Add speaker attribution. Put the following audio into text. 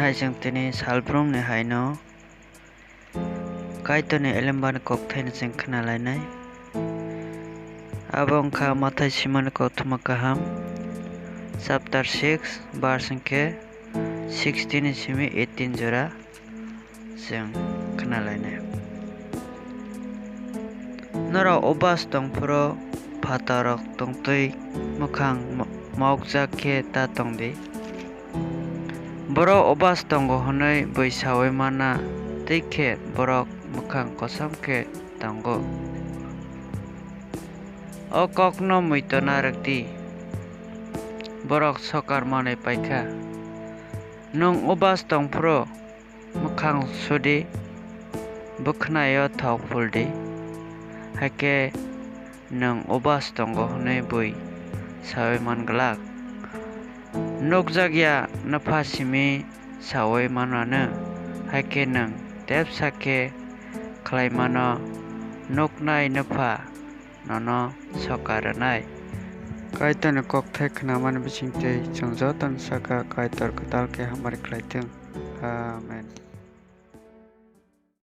Speaker 1: hai jeng tini salbrung ni hai no kaito ni elemban kok thaini jeng khnalainai abo wngkha mathai simani koktoma kaham chapter 6 verse hingke 16 ni simi 18 jora jeng khnalainai. Nora obas tongphoro phatarok tongtui mukhang mawkjak khe ta tongdi. Borok obas tongo honoi bui sawai mana tei khe borok mukhang kosom khe tongo. O kok no muito narakdi borok sokar manui paikha. Nung obas tongphoro mukhang sudi bukhnai o thok phuldi haike nung obas tongo honoi bui sawai manglak. Nukjakya napha simi sawai manano haike nung tepsa khe khlai mano nuknai napha nono sokarnai. Kaito ni kokthai khnamani bisingtwi chong jotono saka kaitor kotal khe hamari khlaitung. Amen.